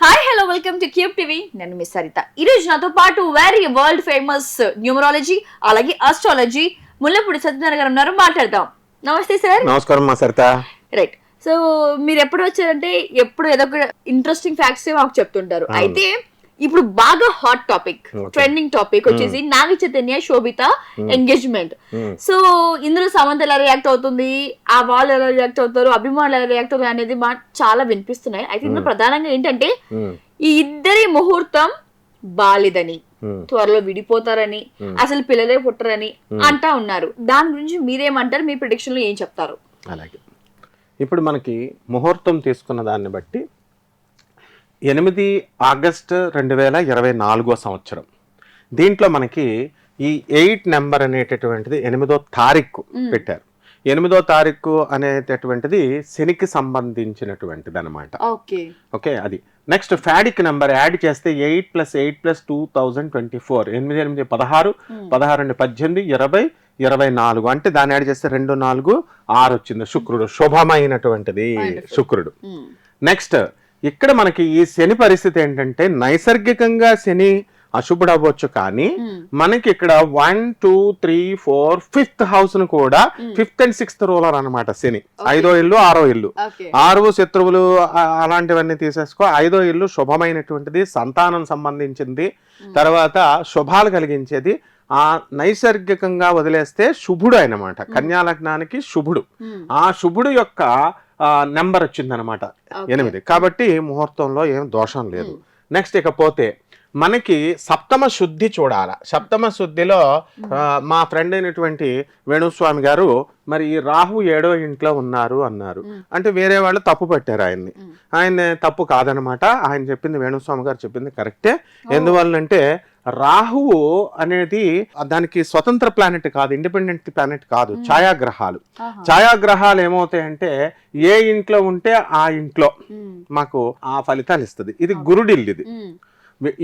Hi hello welcome to cube TV. నేను miss Saritha. ఈ రోజు నాతో పాటు వెరీ వరల్డ్ ఫేమస్ న్యూమరాలజీ అలాగే ఆస్ట్రాలజీ ముల్లపూడి సత్యనారాయణ గారు ఉన్నారు. మాట్లాడదాం. నమస్తే సార్. నమస్కారం మా సరిత. రైట్. సో మీరు ఎప్పుడు వచ్చారంటే ఎప్పుడు ఏదో ఒక ఇంట్రెస్టింగ్ ఫ్యాక్ట్స్ మాకు చెప్తుంటారు. అయితే ఇప్పుడు బాగా హాట్ టాపిక్, ట్రెండింగ్ టాపిక్ వచ్చేసి నాగ చైతన్య శోభిత ఎంగేజ్మెంట్. సో ఇందులో సమంత ఎలా రియాక్ట్ అవుతుంది, ఆ వాళ్ళు ఎలా రియాక్ట్ అవుతారు, అభిమానులు ఎలా రియాక్ట్ అవుతారు అనేది చాలా వినిపిస్తున్నాయి. అయితే ఇందులో ప్రధానంగా ఏంటంటే ఈ ఇద్దరి ముహూర్తం బాలిదని, త్వరలో విడిపోతారని, అసలు పిల్లలే పుట్టరని అంటా ఉన్నారు. దాని గురించి మీరేమంటారు? మీ ప్రిడిక్షన్ లో ఏం చెప్తారు? అలాగే ఇప్పుడు మనకి ముహూర్తం తీసుకున్న దాన్ని బట్టి 8 ఆగస్టు 2024 సంవత్సరం. దీంట్లో మనకి ఈ 8 నెంబర్ అనేటటువంటిది 8వ తారీఖు పెట్టారు. 8వ తారీఖు అనేటటువంటిది శనికి సంబంధించినటువంటిది అనమాట. ఓకే, అది నెక్స్ట్ ఫ్యాడిక్ నెంబర్ యాడ్ చేస్తే 8 + 8 + 2024 8 8 16 16 18 20 24 అంటే దాన్ని యాడ్ చేస్తే 2 4 6 వచ్చింది. శుక్రుడు శుభమైనటువంటిది శుక్రుడు. నెక్స్ట్ ఇక్కడ మనకి ఈ శని పరిస్థితి ఏంటంటే నైసర్గికంగా శని అశుభుడు అవ్వచ్చు, కానీ మనకి ఇక్కడ 1 2 3 4 5th హౌస్ ను కూడా 5th and 6th రూలర్ అనమాట శని. 5వ ఇల్లు 6వ ఇల్లు, 6వ శత్రువులు అలాంటివన్నీ తీసేసుకో. 5వ ఇల్లు శుభమైనటువంటిది, సంతానం సంబంధించింది, తర్వాత శుభాలు కలిగించేది. ఆ నైసర్గికంగా వదిలేస్తే శుభుడు అనమాట. కన్యా లగ్నానికి శుభుడు. ఆ శుభుడు యొక్క నెంబర్ వచ్చిందనమాట 8. కాబట్టి ముహూర్తంలో ఏం దోషం లేదు. నెక్స్ట్ ఇకపోతే మనకి సప్తమ శుద్ధి చూడాల. సప్తమ శుద్ధిలో మా ఫ్రెండ్ అయినటువంటి వేణుస్వామి గారు మరి ఈ రాహు 7వ ఇంట్లో ఉన్నారు అన్నారు. అంటే వేరే వాళ్ళు తప్పు పట్టారు ఆయన్ని. ఆయన తప్పు కాదనమాట. ఆయన చెప్పింది, వేణుస్వామి గారు చెప్పింది కరెక్టే. ఎందువల్లంటే రాహువు అనేది దానికి స్వతంత్ర ప్లానెట్ కాదు, ఇండిపెండెంట్ ప్లానెట్ కాదు, ఛాయాగ్రహాలు. ఛాయాగ్రహాలు ఏమవుతాయంటే ఏ ఇంట్లో ఉంటే ఆ ఇంట్లో మాకు ఆ ఫలితాలు ఇస్తుంది. ఇది గురుడిల్లు. ఇది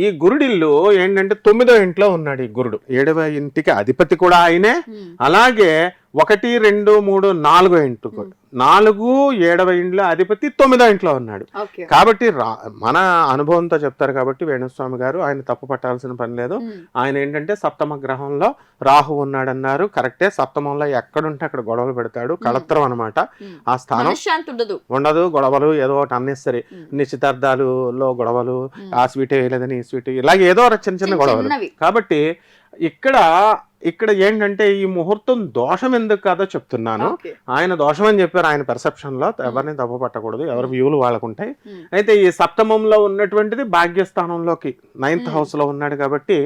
ఈ గురుడిల్లు ఏంటంటే 9వ ఇంట్లో ఉన్నాడు ఈ గురుడు. 7వ ఇంటికి అధిపతి కూడా ఆయనే. అలాగే 1 2 3 4వ ఇంటి 4 7వ ఇంట్లో అధిపతి 9వ ఇంట్లో ఉన్నాడు. కాబట్టి మన అనుభవంతో చెప్తారు కాబట్టి వేణుస్వామి గారు ఆయన తప్పు పట్టాల్సిన పని లేదు. ఆయన ఏంటంటే సప్తమ గ్రహంలో రాహు ఉన్నాడన్నారు, కరెక్టే. సప్తమంలో ఎక్కడుంటే అక్కడ గొడవలు పెడతాడు, కళత్రం అనమాట. ఆ స్థానం ఉండదు, గొడవలు ఏదో ఒకటి అన్నెసరి, నిశ్చితార్థాలులో గొడవలు, ఆ స్వీట్ వేయలేదని ఈ స్వీట్, ఇలాగే ఏదో చిన్న చిన్న గొడవలు. కాబట్టి ఇక్కడ ఏంటంటే ఈ ముహూర్తం దోషం ఎందుకు కాదో చెప్తున్నాను. ఆయన దోషం అని చెప్పారు ఆయన పెర్సెప్షన్ లో. ఎవరిని తప్పు పట్టకూడదు, ఎవరి వ్యూలు వాళ్ళకుంటాయి. అయితే ఈ సప్తమంలో ఉన్నటువంటిది భాగ్యస్థానంలోకి 9th హౌస్ లో ఉన్నాడు కాబట్టి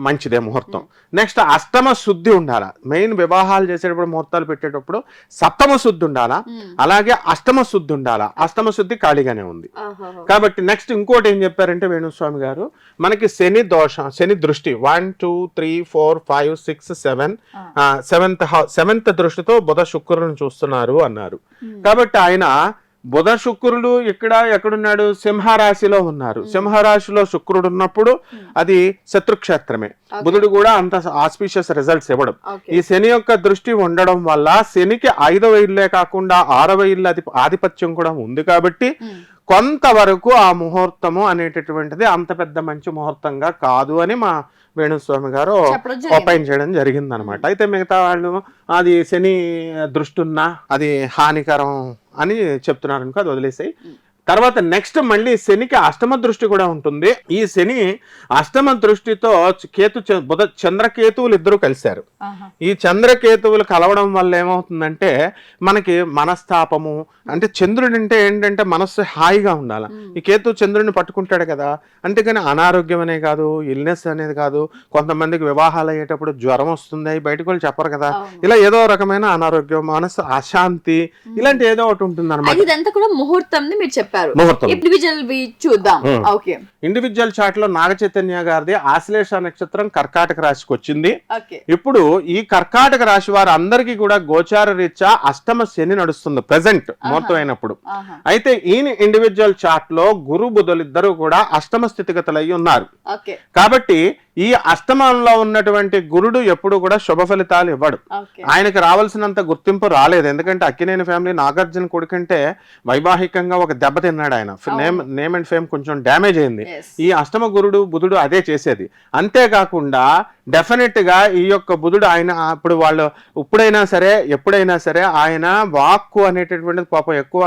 మంచిదే ముహూర్తం. నెక్స్ట్ అష్టమ శుద్ధి ఉండాలా. మెయిన్ వివాహాలు చేసేటప్పుడు ముహూర్తాలు పెట్టేటప్పుడు సప్తమ శుద్ధి ఉండాలా, అలాగే అష్టమ శుద్ధి ఉండాలా. అష్టమ శుద్ధి ఖాళీగానే ఉంది కాబట్టి నెక్స్ట్ ఇంకోటి ఏం చెప్పారంటే వేణుస్వామి గారు, మనకి శని దోషం, శని దృష్టి 1 2 3 4 5 6 7 7th దృష్టితో బుధ శుక్రులను చూస్తున్నారు అన్నారు. కాబట్టి ఆయన బుధ శుక్రుడు ఇక్కడ ఎక్కడున్నాడు? సింహరాశిలో ఉన్నారు. సింహరాశిలో శుక్రుడు ఉన్నప్పుడు అది శత్రుక్షేత్రమే. బుధుడు కూడా అంత ఆస్పిషియస్ రిజల్ట్స్ ఇవ్వడం. ఈ శని యొక్క దృష్టి ఉండడం వల్ల శనికి 5వ ఇల్లే కాకుండా 6వ ఇల్లు ఆధిపత్యం కూడా ఉంది. కాబట్టి కొంతవరకు ఆ ముహూర్తము అనేటటువంటిది అంత పెద్ద మంచి ముహూర్తంగా కాదు అని మా వేణుస్వామి గారు ఓపెన్ చేయడం జరిగింది అనమాట. అయితే మిగతా వాళ్ళు అది శని దృష్టి ఉన్నా అది హానికరం అని చెప్తున్నారు అనుకో, అది వదిలేసాయి. తర్వాత నెక్స్ట్ మళ్ళీ శనికి అష్టమ దృష్టి కూడా ఉంటుంది. ఈ శని అష్టమ దృష్టితో బుధ చంద్రకేతువులు ఇద్దరు కలిశారు. ఈ చంద్రకేతువులు కలవడం వల్ల ఏమవుతుందంటే మనకి మనస్తాపము, అంటే చంద్రుడు అంటే ఏంటంటే మనస్సు హాయిగా ఉండాలి. ఈ కేతు చంద్రుడిని పట్టుకుంటాడు కదా, అంతేకాని అనారోగ్యం అనే కాదు, ఇల్నెస్ అనేది కాదు. కొంతమందికి వివాహాలు అయ్యేటప్పుడు జ్వరం వస్తుంది, బయటకు వాళ్ళు చెప్పరు కదా. ఇలా ఏదో రకమైన అనారోగ్యం, మనస్సు అశాంతి, ఇలాంటి ఏదో ఒకటి ఉంటుంది అనమాట. ఇండివిజువల్ చార్ట్ లో నాగ చైతన్య గారిది ఆశ్లేష నక్షత్రం కర్కాటక రాశికి వచ్చింది. ఇప్పుడు ఈ కర్కాటక రాశి వారు అందరికీ కూడా గోచార రీత్యా అష్టమ శని నడుస్తుంది ప్రెసెంట్ ముహూర్తం అయినప్పుడు. అయితే ఈయన ఇండివిజువల్ చార్ట్ లో గురు బుధులు ఇద్దరు కూడా అష్టమ స్థితిగతులు అయి ఉన్నారు. కాబట్టి ఈ అష్టమంలో ఉన్నటువంటి గురుడు ఎప్పుడు కూడా శుభ ఫలితాలు ఇవ్వడు. ఆయనకు రావాల్సినంత గుర్తింపు రాలేదు. ఎందుకంటే అక్కినేని ఫ్యామిలీ నాగార్జున కొడుకంటే వైవాహికంగా ఒక దెబ్బ దెబ్బతిన్నాడు ఆయన, నేమ్ అండ్ ఫేమ్ కొంచెం డ్యామేజ్ అయింది. Yes. ఈ అష్టమ గురుడు బుధుడు అదే చేసేది. అంతేకాకుండా డెఫినెట్ గా ఈ యొక్క బుధుడు ఆయన అప్పుడు వాళ్ళు ఇప్పుడైనా సరే ఎప్పుడైనా సరే ఆయన వాక్కు అనేటటువంటిది పాపం ఎక్కువ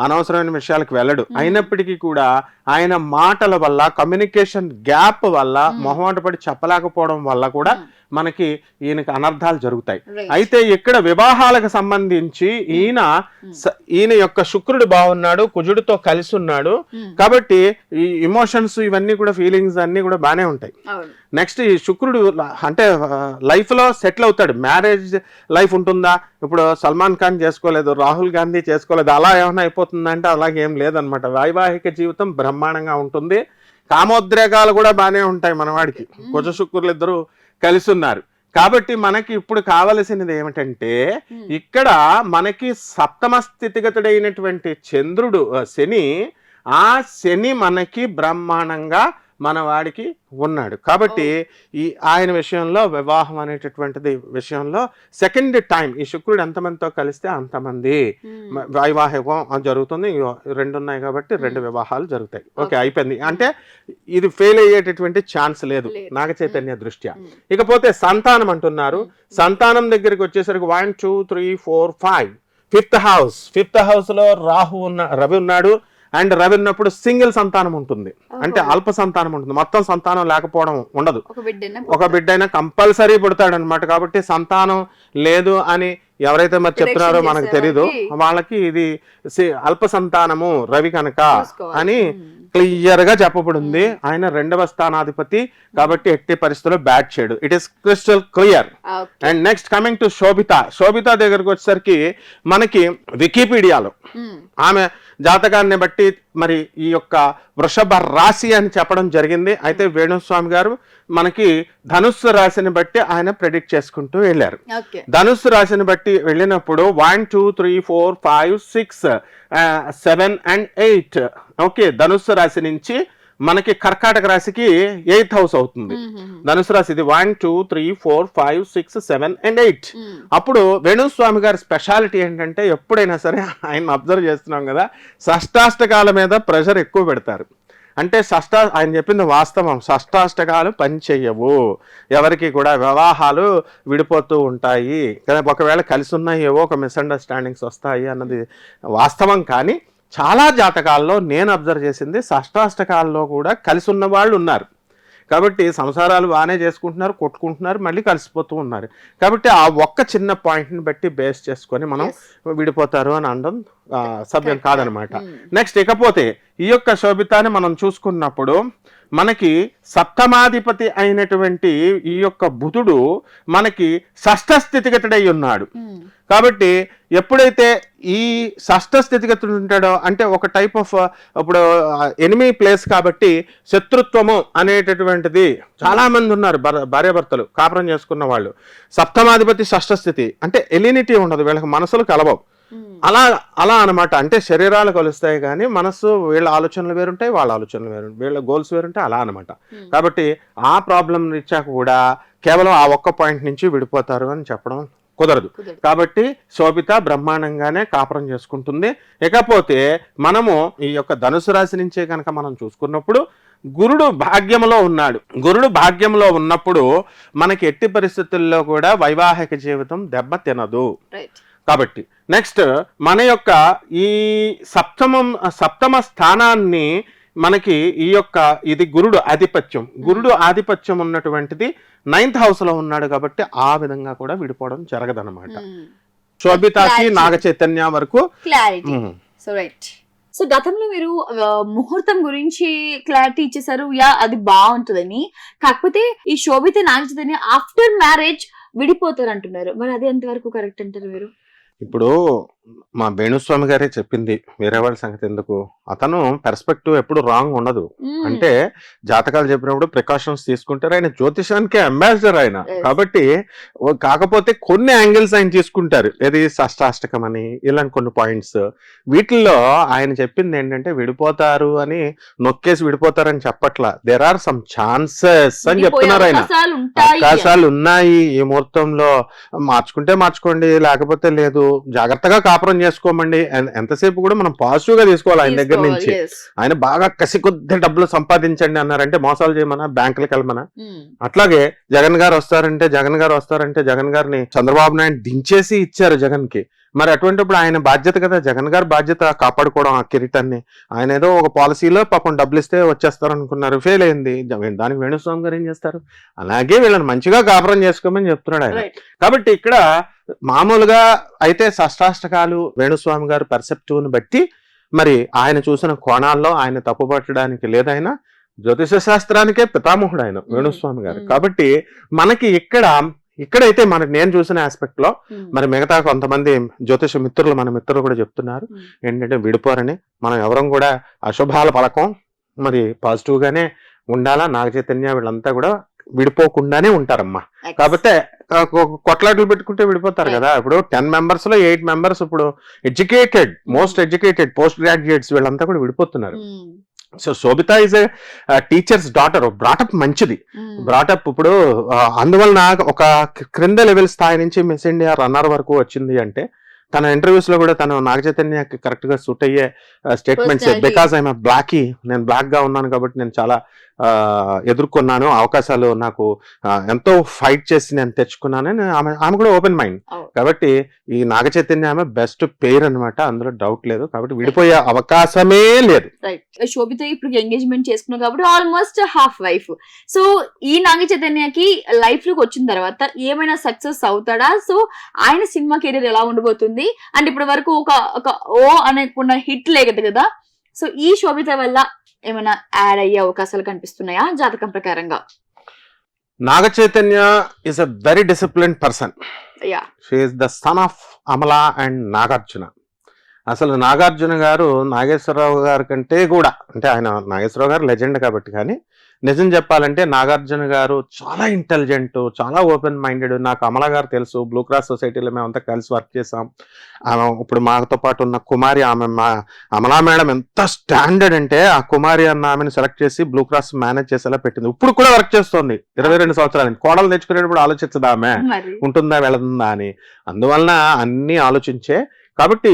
అనవసరమైన విషయాలకు వెళ్ళడు. అయినప్పటికీ కూడా ఆయన మాటల వల్ల, కమ్యూనికేషన్ గ్యాప్ వల్ల, మొహమాట పడి చెప్పలేకపోవడం వల్ల కూడా మనకి ఈయనకి అనర్థాలు జరుగుతాయి. అయితే ఇక్కడ వివాహాలకు సంబంధించి ఈయన యొక్క శుక్రుడు బాగున్నాడు, కుజుడితో కలిసి ఉన్నాడు కాబట్టి ఈ ఇమోషన్స్ ఇవన్నీ కూడా, ఫీలింగ్స్ అన్ని కూడా బాగానే ఉంటాయి. నెక్స్ట్ ఈ శుక్రుడు అంటే లైఫ్ లో సెటిల్ అవుతాడు. మ్యారేజ్ లైఫ్ ఉంటుందా, ఇప్పుడు సల్మాన్ ఖాన్ చేసుకోలేదు, రాహుల్ గాంధీ చేసుకోలేదు, అలా ఏమైనా అయిపోతుందంటే అలాగేం లేదనమాట. వైవాహిక జీవితం బ్రహ్మాండంగా ఉంటుంది. కామోద్రేకాలు కూడా బాగానే ఉంటాయి మనవాడికి. కుజ శుక్రులు ఇద్దరు కలిసి ఉన్నారు కాబట్టి మనకి ఇప్పుడు కావలసినది ఏమిటంటే, ఇక్కడ మనకి సప్తమ స్థితిగతుడైనటువంటి చంద్రుడు శని, ఆ శని మనకి బ్రహ్మాండంగా మన వాడికి ఉన్నాడు. కాబట్టి ఈ ఆయన విషయంలో వివాహం అనేటటువంటిది విషయంలో సెకండ్ టైం ఈ శుక్రుడు ఎంతమందితో కలిస్తే అంతమంది వైవాహికం జరుగుతుంది. 2 ఉన్నాయి కాబట్టి 2 వివాహాలు జరుగుతాయి. ఓకే, అయిపోయింది. అంటే ఇది ఫెయిల్ అయ్యేటటువంటి ఛాన్స్ లేదు నాగ చైతన్య దృష్ట్యా. ఇకపోతే సంతానం అంటున్నారు. సంతానం దగ్గరికి వచ్చేసరికి 1 2 3 4 5 ఫిఫ్త్ హౌస్ లో రవి ఉన్నాడు. అండ్ రవి ఉన్నప్పుడు సింగిల్ సంతానం ఉంటుంది, అంటే అల్ప సంతానం ఉంటుంది. మొత్తం సంతానం లేకపోవడం ఉండదు. ఒక బిడ్డైనా కంపల్సరీ పుడతాడు అనమాట. కాబట్టి సంతానం లేదు అని ఎవరైతే మరి చెప్తున్నారో మనకు తెలీదు, వాళ్ళకి ఇది అల్ప సంతానము రవి కనుక అని క్లియర్ గా చెప్పబడింది. ఆయన 2వ స్థానాధిపతి కాబట్టి ఎట్టి పరిస్థితుల్లో బ్యాట్ చేయడు. It is crystal clear. And next coming to Sobhita దగ్గరకు వచ్చేసరికి మనకి వికీపీడియాలో ఆమె జాతకాన్ని బట్టి మరి ఈ యొక్క వృషభ రాశి అని చెప్పడం జరిగింది. అయితే వేణుస్వామి గారు మనకి ధనుస్సు రాశిని బట్టి ఆయన ప్రెడిక్ట్ చేసుకుంటూ వెళ్ళారు. ధనుస్సు రాశిని బట్టి వెళ్ళినప్పుడు 1 2 3 4 5 6 7 and 8 ఓకే, ధనుస్సు రాశి నుంచి మనకి కర్కాటక రాశికి 8th హౌస్ అవుతుంది. ధనుసు రాశి ఇది 1 2 3 4 5 6 7 and 8. అప్పుడు వేణుస్వామి గారి స్పెషాలిటీ ఏంటంటే, ఎప్పుడైనా సరే ఆయన అబ్జర్వ్ చేస్తున్నాం కదా, షష్టాష్టకాల మీద ప్రెషర్ ఎక్కువ పెడతారు. అంటే ఆయన చెప్పింది వాస్తవం. షష్టాష్టకాలు పనిచేయవు, ఎవరికి కూడా వివాహాలు విడిపోతూ ఉంటాయి కదా, ఒకవేళ కలిసి ఉన్నాయి ఏవో ఒక మిస్అండర్స్టాండింగ్స్ వస్తాయి అన్నది వాస్తవం. కానీ చాలా జాతకాల్లో నేను అబ్జర్వ్ చేసింది షష్టాష్టకాల్లో కూడా కలిసి ఉన్న వాళ్ళు ఉన్నారు. కాబట్టి సంసారాలు బాగానే చేసుకుంటున్నారు, కొట్టుకుంటున్నారు, మళ్ళీ కలిసిపోతూ ఉన్నారు. కాబట్టి ఆ ఒక్క చిన్న పాయింట్ని బట్టి బేస్ చేసుకొని మనం విడిపోతారు అని అనడం సభ్యం కాదనమాట. నెక్స్ట్ ఇకపోతే ఈ యొక్క శోభితాన్ని మనం చూసుకున్నప్పుడు మనకి సప్తమాధిపతి అయినటువంటి ఈ యొక్క బుధుడు మనకి షష్ఠ స్థితిగతుడై ఉన్నాడు. కాబట్టి ఎప్పుడైతే ఈ షష్ఠ స్థితిగతుడు ఉంటాడో, అంటే ఒక టైప్ ఆఫ్ ఇప్పుడు ఎనిమీ ప్లేస్ కాబట్టి శత్రుత్వము అనేటటువంటిది చాలా మంది ఉన్నారు. భార్యాభర్తలు కాపురం చేసుకున్న వాళ్ళు సప్తమాధిపతి షష్ఠ స్థితి అంటే ఎలినిటీ ఉండదు, వీళ్ళకి మనసులు కలవవు. అలా అనమాట. అంటే శరీరాలు కలుస్తాయి కానీ మనసు, వీళ్ళ ఆలోచనలు వేరుంటాయి, వాళ్ళ ఆలోచనలు వేరుంటాయి, వీళ్ళ గోల్స్ వేరుంటాయి, అలా అనమాట. కాబట్టి ఆ ప్రాబ్లం రీత్యా కూడా కేవలం ఆ ఒక్క పాయింట్ నుంచి విడిపోతారు అని చెప్పడం కుదరదు. కాబట్టి శోభిత బ్రహ్మాండంగానే కాపురం చేసుకుంటుంది. ఇకపోతే మనము ఈ యొక్క ధనుసు రాశి నుంచే కనుక మనం చూసుకున్నప్పుడు గురుడు భాగ్యంలో ఉన్నాడు. గురుడు భాగ్యంలో ఉన్నప్పుడు మనకి ఎట్టి పరిస్థితుల్లో కూడా వైవాహిక జీవితం దెబ్బ తినదు. కాబట్టి నెక్స్ట్ మన యొక్క ఈ సప్తమ స్థానాన్ని మనకి ఈ యొక్క ఇది గురుడు ఆధిపత్యం ఉన్నటువంటిది 9th హౌస్ లో ఉన్నాడు. కాబట్టి ఆ విధంగా కూడా విడిపోవడం జరగదన్నమాట. శోభితకి నాగ చైతన్య వరకు క్లారిటీ. So right. సో గతంలో మీరు ముహూర్తం గురించి క్లారిటీ ఇచ్చేసారు, అది బాగుంటుందని. కాకపోతే ఈ శోభిత నాగ చైతన్య ఆఫ్టర్ మ్యారేజ్ విడిపోతారు అంటున్నారు. మరి అది ఎంతవరకు కరెక్ట్ అంటారు మీరు? ఇప్పుడు మా వేణుస్వామి గారే చెప్పింది, వేరే వాళ్ళ సంగతి ఎందుకు. అతను పర్స్పెక్టివ్ ఎప్పుడు రాంగ్ ఉండదు. అంటే జాతకాలు చెప్పినప్పుడు ప్రికాషన్స్ తీసుకుంటారు. ఆయన జ్యోతిషానికి అంబాసిడర్ ఆయన. కాబట్టి కాకపోతే కొన్ని యాంగిల్స్ ఆయన తీసుకుంటారు. ఏది షష్టాష్టకం అని ఇలాంటి కొన్ని పాయింట్స్. వీటిల్లో ఆయన చెప్పింది ఏంటంటే విడిపోతారు అని నొక్కేసి విడిపోతారని చెప్పట్లా. దేర్ ఆర్ సమ్ ఛాన్సెస్ అని చెప్తున్నారు ఆయన. అవకాశాలు ఉన్నాయి ఈ ముహూర్తంలో, మార్చుకుంటే మార్చుకోండి, లేకపోతే లేదు. జాగ్రత్తగా కాపురం చేసుకోమండి, ఎంతసేపు కూడా మనం పాజిటివ్ గా తీసుకోవాలి ఆయన దగ్గర నుంచి. ఆయన బాగా కసి కొద్ది డబ్బులు సంపాదించండి అన్నారంటే మోసాలు చేయమన్నా, బ్యాంకులకు వెళ్ళమన్నా. అట్లాగే జగన్ గారు వస్తారంటే జగన్ గారిని చంద్రబాబు నాయుడు దించేసి ఇచ్చారు జగన్ కి. మరి అటువంటిప్పుడు ఆయన బాధ్యత కదా, జగన్ గారి బాధ్యత కాపాడుకోవడం ఆ కిరీటాన్ని. ఆయన ఏదో ఒక పాలసీలో పాపం డబ్బులు ఇస్తే వచ్చేస్తారు అనుకున్నారు, ఫెయిల్ అయింది. దానికి వేణుస్వామి గారు ఏం చేస్తారు? అలాగే వీళ్ళని మంచిగా కాపురం చేసుకోమని చెప్తున్నాడు ఆయన. కాబట్టి ఇక్కడ మామూలుగా అయితే షష్టాష్టకాలు వేణుస్వామి గారు పర్సెప్టివ్ని బట్టి మరి ఆయన చూసిన కోణాల్లో ఆయన తప్పుపట్టడానికి లేదైనా జ్యోతిష శాస్త్రానికే పితామహుడు ఆయన వేణుస్వామి గారు. కాబట్టి మనకి ఇక్కడైతే నేను చూసిన ఆస్పెక్ట్ లో మరి మిగతా కొంతమంది జ్యోతిష మిత్రులు, మన మిత్రులు కూడా చెప్తున్నారు ఏంటంటే విడిపోరని. మనం ఎవరం కూడా అశుభాల పలకం, మరి పాజిటివ్ గానే ఉండాలా. నాగ చైతన్య వీళ్ళంతా కూడా విడిపోకుండానే ఉంటారమ్మా. కాబట్టి కొట్లాటలు పెట్టుకుంటే విడిపోతారు కదా. ఇప్పుడు 10 members లో 8 members ఇప్పుడు educated, most educated post graduates వీళ్ళంతా కూడా విడిపోతున్నారు. So Sobhita is a teacher's daughter, brought up మంచిది బ్రాటప్. ఇప్పుడు అందువలన ఒక క్రింద లెవెల్ స్థాయి నుంచి మిస్ ఇండియా రన్నర్ వరకు వచ్చింది అంటే తన ఇంటర్వ్యూస్ లో కూడా తను నాగ చైతన్యకి కరెక్ట్ గా సూట్ అయ్యే స్టేట్మెంట్స్. బికాస్ ఐఎమ్ బ్లాక్, నేను బ్లాక్ గా ఉన్నాను కాబట్టి నేను చాలా ఎదుర్కొన్నాను, అవకాశాలు నాకు ఎంతో ఫైట్ చేసి నేను తెచ్చుకున్నాను. ఆమె కూడా ఓపెన్ మైండ్. కాబట్టి ఈ నాగ చైతన్య ఆమె బెస్ట్ పేర్ అనమాట, అందులో డౌట్ లేదు. కాబట్టి విడిపోయే అవకాశమే లేదు. శోభిత ఇప్పుడు ఎంగేజ్మెంట్ చేసుకున్నాం కాబట్టి ఆల్మోస్ట్ హాఫ్ వైఫ్. సో ఈ నాగ చైతన్యకి లైఫ్ లోకి వచ్చిన తర్వాత ఏమైనా సక్సెస్ అవుతాడా? సో ఆయన సినిమా కెరీర్ ఎలా ఉండబోతుంది? అండ్ ఇప్పటి వరకు ఒక ఓ అనుకున్న హిట్ లేదు కదా. సో ఈ శోభిత వల్ల ఏమైనా యాడ్ అయ్యే అవకాశాలు కనిపిస్తున్నాయా జాతకం ప్రకారంగా? Naga Chaitanya is a very disciplined person. She is the son of Amala and Nagarjuna. అసలు నాగార్జున గారు నాగేశ్వరరావు గారి కంటే కూడా, అంటే ఆయన నాగేశ్వరరావు గారు లెజెండ్ కాబట్టి, కానీ నిజం చెప్పాలంటే నాగార్జున గారు చాలా ఇంటెలిజెంట్, చాలా ఓపెన్ మైండెడ్. నాకు అమలా గారు తెలుసు, బ్లూ క్రాస్ సొసైటీలో మేమంతా కలిసి వర్క్ చేసాం. ఇప్పుడు మాతో పాటు ఉన్న కుమారి, ఆమె అమలా మేడం ఎంత స్టాండర్డ్ అంటే ఆ కుమారి అన్న ఆమెను సెలెక్ట్ చేసి బ్లూ క్రాస్ మేనేజ్ చేసేలా పెట్టింది. ఇప్పుడు కూడా వర్క్ చేస్తుంది 22 సంవత్సరాలు. కోడలు తెచ్చుకునేటప్పుడు ఆలోచించదా ఆమె ఉంటుందా వెళుతుందా అని. అందువలన అన్ని ఆలోచించే. కాబట్టి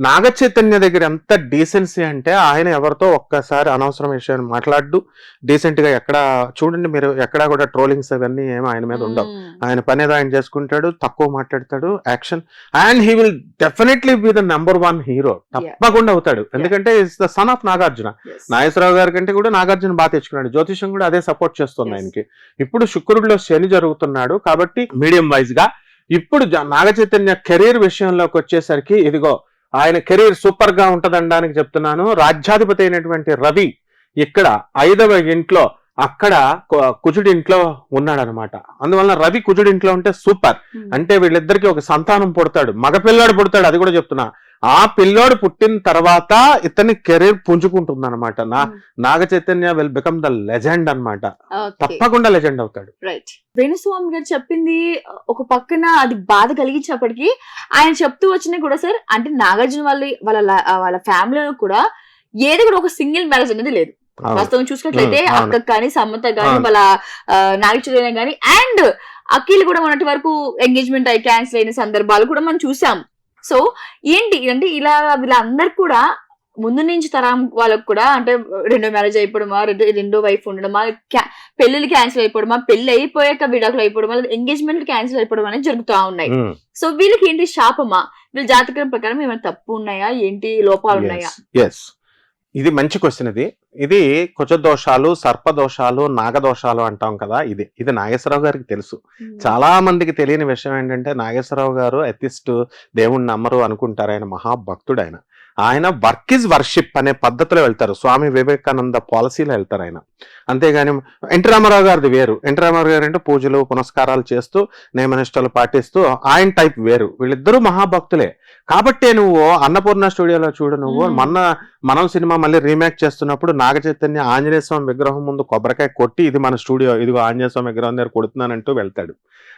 నాగ చైతన్య దగ్గర ఎంత డీసెన్సీ అంటే ఆయన ఎవరితో ఒక్కసారి అనవసరం విషయాన్ని మాట్లాడు, డీసెంట్ గా ఎక్కడ చూడండి మీరు, ఎక్కడా కూడా ట్రోలింగ్స్ అవన్నీ ఏమో ఆయన మీద ఉండవు. ఆయన పని ఏదో ఆయన చేసుకుంటాడు, తక్కువ మాట్లాడతాడు, action. And he will definitely be the #1 hero, తప్పకుండా అవుతాడు. ఎందుకంటే it's the son of Nagarjuna. Nageswara Rao గారి కంటే కూడా నాగార్జున బాగా తెచ్చుకున్నాడు. జ్యోతిషం కూడా అదే సపోర్ట్ చేస్తుంది ఆయనకి. ఇప్పుడు శుక్రుడిలో శని జరుగుతున్నాడు కాబట్టి మీడియం వైజ్ గా ఇప్పుడు నాగ చైతన్య కెరీర్ విషయంలోకి వచ్చేసరికి ఇదిగో ఆయన కెరీర్ సూపర్ గా ఉంటదనడానికి చెప్తున్నాను. రాజ్యాధిపతి అయినటువంటి రవి ఇక్కడ 5వ ఇంట్లో, అక్కడ కుజుడి ఇంట్లో ఉన్నాడు అనమాట. అందువలన రవి కుజుడి ఇంట్లో ఉంటే సూపర్. అంటే వీళ్ళిద్దరికి ఒక సంతానం పుడతాడు, మగపిల్లాడు పుడతాడు. అది కూడా చెప్తున్నా. ఆ పిల్లోడు పుట్టిన తర్వాత ఇతని కెరీర్ పుంజుకుంటుంది అనమాట. Naga Chaitanya will become the legend అనమాట. తప్పకుండా లెజెండ్ అవుతాడు. రైట్. వేణుస్వామి గారు చెప్పింది ఒక పక్కన అది బాధ కలిగించినప్పటికీ ఆయన చెప్తూ వచ్చినా కూడా సార్, అంటే నాగార్జున వాళ్ళ ఫ్యామిలీలో కూడా ఏది కూడా ఒక సింగిల్ మ్యారేజ్ అనేది లేదు. వాస్తవం చూసుకున్నట్లయితే అక్క కానీ, సమ్మత కానీ, వాళ్ళ నాగ చైతన్య కానీ, అండ్ అఖిల్ కూడా మొన్నటి వరకు ఎంగేజ్మెంట్ అయి క్యాన్సిల్ అయిన సందర్భాలు కూడా మనం చూసాం. సో ఏంటి అంటే ఇలా వీళ్ళందరు కూడా ముందు నుంచి తరం వాళ్ళకు కూడా, అంటే రెండో మ్యారేజ్ అయిపోవడమా, రెండో వైఫ్ ఉండడమా, పెళ్లిళ్ళు క్యాన్సిల్ అయిపోవడమా, పెళ్లి అయిపోయాక విడాకులు అయిపోవడమా, ఎంగేజ్మెంట్ క్యాన్సిల్ అయిపోవడం అనేది జరుగుతూ ఉన్నాయి. సో వీళ్ళకి ఏంటి శాపమా? వీళ్ళ జాతకం ప్రకారం ఏమైనా తప్పు ఉన్నాయా, ఏంటి లోపాలు ఉన్నాయా? ఇది మంచి క్వశ్చన్. ఇది కుజదోషాలు, సర్పదోషాలు, నాగదోషాలు అంటాం కదా. ఇది నాగేశ్వరరావు గారికి తెలుసు. చాలా మందికి తెలియని విషయం ఏంటంటే నాగేశ్వరరావు గారు అథిస్ట్, దేవుణ్ణి నమ్మరు అనుకుంటారు. ఆయన మహాభక్తుడు. ఆయన వర్క్ ఇస్ వర్షిప్ అనే పద్ధతిలో వెళ్తారు. స్వామి వివేకానంద పాలసీలో వెళ్తారు ఆయన. అంతేగాని ఎన్టీ రామారావు గారిది వేరు. ఎన్టీ రామారావు గారు అంటే పూజలు పునస్కారాలు చేస్తూ నియమనిష్టలు పాటిస్తూ ఆయన టైప్ వేరు. వీళ్ళిద్దరూ మహాభక్తులే. కాబట్టే నువ్వు అన్నపూర్ణ స్టూడియోలో చూడు, నువ్వు మనం సినిమా మళ్ళీ రీమేక్ చేస్తున్నప్పుడు నాగ చైతన్య ఆంజనేయ స్వామి విగ్రహం ముందు కొబ్బరికాయ కొట్టి, ఇది మన స్టూడియో, ఇదిగో ఆంజనేయ స్వామి విగ్రహం దగ్గర కొడుతున్నానంటూ వెళ్తాడు.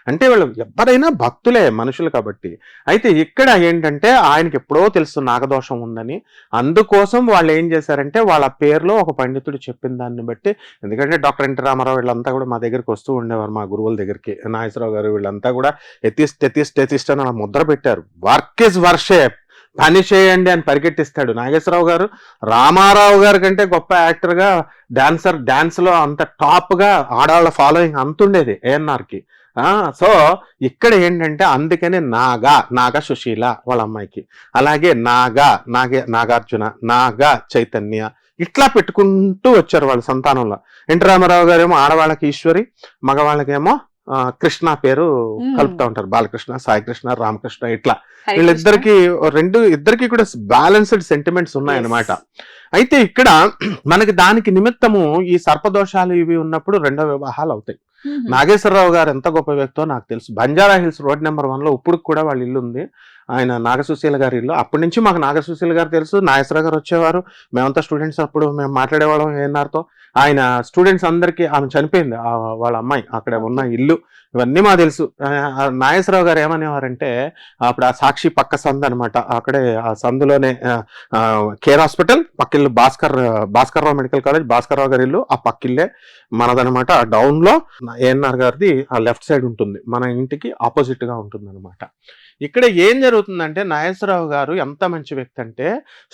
అంటే వాళ్ళు ఎవరైనా భక్తులే, మనుషులు కాబట్టి. అయితే ఇక్కడ ఏంటంటే ఆయనకి ఎప్పుడో తెలుసు నాగదోషం ఉందని. అందుకోసం వాళ్ళు ఏం చేశారంటే వాళ్ళ పేరులో ఒక పండితుడు చెప్పిన దాన్ని బట్టి, ఎందుకంటే డాక్టర్ ఎన్టీ రామారావు వీళ్ళంతా కూడా మా దగ్గరికి వస్తూ ఉండేవారు, మా గురువుల దగ్గరికి. నాగేశ్వరరావు గారు వీళ్ళంతా కూడా ఎథిస్ట్ అని అలా ముద్ర పెట్టారు. Work is worship. పని చేయండి అని పరిగెట్టిస్తాడు. నాగేశ్వరరావు గారు రామారావు గారి కంటే గొప్ప యాక్టర్గా డాన్స్లో అంత టాప్గా ఆడవాళ్ళ ఫాలోయింగ్ అంత ఉండేది ఏఎన్ఆర్కి. సో ఇక్కడ ఏంటంటే అందుకనే నాగా సుశీల వాళ్ళ అమ్మాయికి, అలాగే నాగార్జున, నాగా చైతన్య, ఇట్లా పెట్టుకుంటూ వచ్చారు వాళ్ళ సంతానంలో. ఎన్టీ రామారావు గారేమో ఆడవాళ్ళకి ఈశ్వరి, మగవాళ్ళకేమో కృష్ణ పేరు కలుపుతా ఉంటారు, బాలకృష్ణ, సాయికృష్ణ, రామకృష్ణ, ఇట్లా వీళ్ళిద్దరికి ఇద్దరికి కూడా బ్యాలెన్స్డ్ సెంటిమెంట్స్ ఉన్నాయన్నమాట. అయితే ఇక్కడ మనకి దానికి నిమిత్తము ఈ సర్పదోషాలు ఇవి ఉన్నప్పుడు రెండో వివాహాలు అవుతాయి. నాగేశ్వరరావు గారు ఎంత గొప్ప వ్యక్తో నాకు తెలుసు. బంజారా హిల్స్ రోడ్ నెంబర్ 1లో ఇప్పుడు కూడా వాళ్ళ ఇల్లు ఉంది, ఆయన నాగసుశీల గారి ఇల్లు. అప్పటి నుంచి మాకు నాగసుశీల గారు తెలుసు, నాగేశ్వరరావు గారు వచ్చేవారు, మేమంతా స్టూడెంట్స్, అప్పుడు మేము మాట్లాడేవాళ్ళం ఏఎన్ఆర్తో. ఆయన స్టూడెంట్స్ అందరికీ, ఆమె చనిపోయింది వాళ్ళ అమ్మాయి, అక్కడ ఉన్న ఇల్లు, ఇవన్నీ మాకు తెలుసు. నాగేశ్వరరావు గారు ఏమనేవారంటే, అప్పుడు ఆ సాక్షి పక్క సందు అనమాట, అక్కడే ఆ సందులోనే కేర్ హాస్పిటల్ పక్కిల్లు, భాస్కర్రావు మెడికల్ కాలేజ్, భాస్కర్రావు గారి ఇల్లు ఆ పక్కిల్లే మనదనమాట. ఆ డౌన్ లో ఏఎన్ఆర్ గారిది ఆ లెఫ్ట్ సైడ్ ఉంటుంది, మన ఇంటికి ఆపోజిట్ గా ఉంటుంది అనమాట. ఇక్కడ ఏం జరుగుతుందంటే నాగేశ్వరరావు గారు ఎంత మంచి వ్యక్తి అంటే,